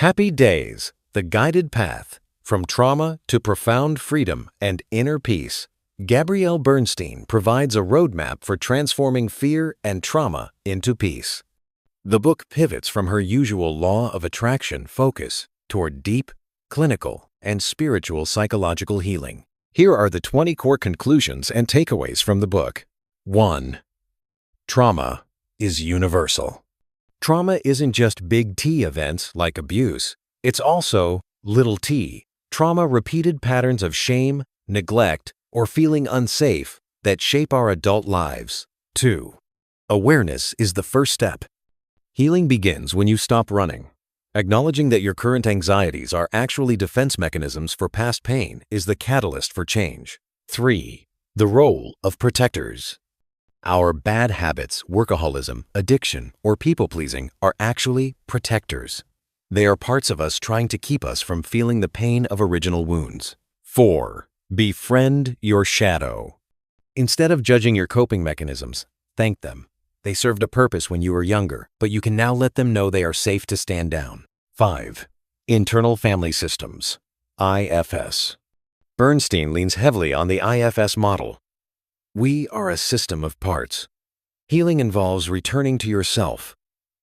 Happy Days, The Guided Path, From Trauma to Profound Freedom and Inner Peace. Gabby Bernstein provides a roadmap for transforming fear and trauma into peace. The book pivots from her usual law of attraction focus toward deep, clinical, and spiritual psychological healing. Here are the 20 core conclusions and takeaways from the book. 1. Trauma is universal. Trauma isn't just big T events like abuse. It's also little t, trauma repeated patterns of shame, neglect, or feeling unsafe that shape our adult lives. 2. Awareness is the first step. Healing begins when you stop running. Acknowledging that your current anxieties are actually defense mechanisms for past pain is the catalyst for change. 3. The role of protectors. Our bad habits, workaholism, addiction, or people-pleasing are actually protectors. They are parts of us trying to keep us from feeling the pain of original wounds. 4. Befriend your shadow. Instead of judging your coping mechanisms, thank them. They served a purpose when you were younger, but you can now let them know they are safe to stand down. 5. Internal family systems. IFS. Bernstein leans heavily on the IFS model. We are a system of parts. Healing involves returning to yourself,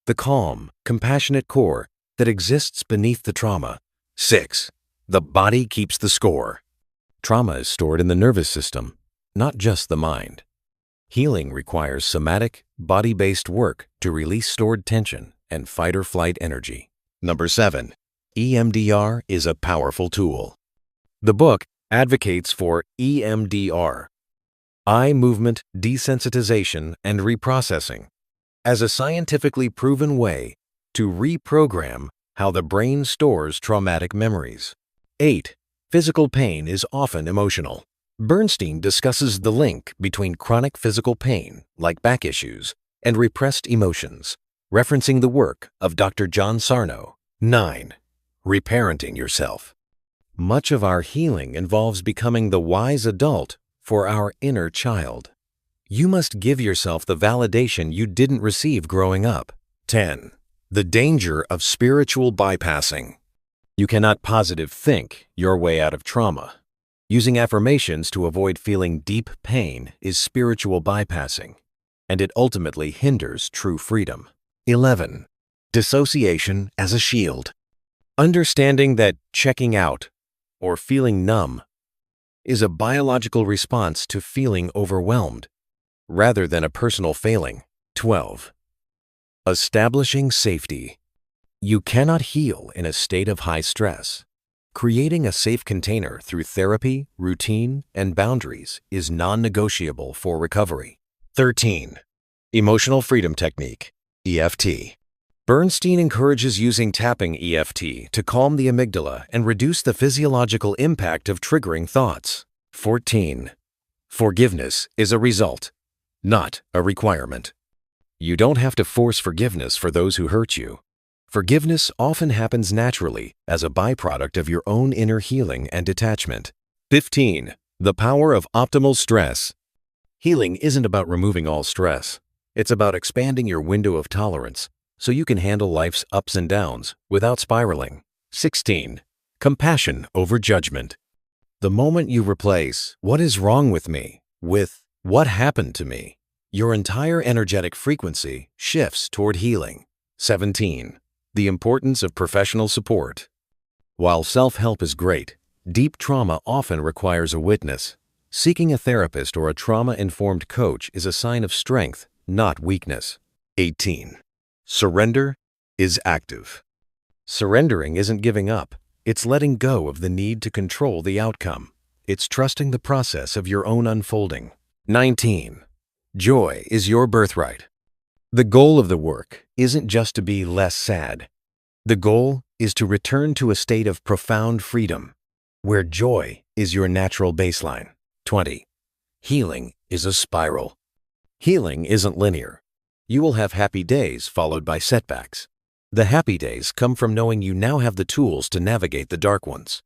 the calm, compassionate core that exists beneath the trauma. 6. The body keeps the score. Trauma is stored in the nervous system, not just the mind. Healing requires somatic, body-based work to release stored tension and fight-or-flight energy. 7. EMDR is a powerful tool. The book advocates for EMDR, eye movement desensitization and reprocessing, as a scientifically proven way to reprogram how the brain stores traumatic memories. 8. Physical pain is often emotional. Bernstein discusses the link between chronic physical pain, like back issues, and repressed emotions, referencing the work of Dr. John Sarno. 9. Reparenting yourself. Much of our healing involves becoming the wise adult for our inner child. You must give yourself the validation you didn't receive growing up. 10. The danger of spiritual bypassing. You cannot positive think your way out of trauma. Using affirmations to avoid feeling deep pain is spiritual bypassing, and it ultimately hinders true freedom. 11. Dissociation as a shield. Understanding that checking out or feeling numb is a biological response to feeling overwhelmed, rather than a personal failing. 12. Establishing safety. You cannot heal in a state of high stress. Creating a safe container through therapy, routine, and boundaries is non-negotiable for recovery. 13. Emotional Freedom Technique, EFT. Bernstein encourages using tapping EFT to calm the amygdala and reduce the physiological impact of triggering thoughts. 14. Forgiveness is a result, not a requirement. You don't have to force forgiveness for those who hurt you. Forgiveness often happens naturally as a byproduct of your own inner healing and detachment. 15. The power of optimal stress. Healing isn't about removing all stress. It's about expanding your window of tolerance so you can handle life's ups and downs without spiraling. 16. Compassion over judgment. The moment you replace "what is wrong with me" with "what happened to me," your entire energetic frequency shifts toward healing. 17. The importance of professional support. While self-help is great, deep trauma often requires a witness. Seeking a therapist or a trauma-informed coach is a sign of strength, not weakness. 18. Surrender is active. Surrendering isn't giving up. It's letting go of the need to control the outcome. It's trusting the process of your own unfolding. 19. Joy is your birthright. The goal of the work isn't just to be less sad. The goal is to return to a state of profound freedom, where joy is your natural baseline. 20. Healing is a spiral. Healing isn't linear. You will have happy days followed by setbacks. The happy days come from knowing you now have the tools to navigate the dark ones.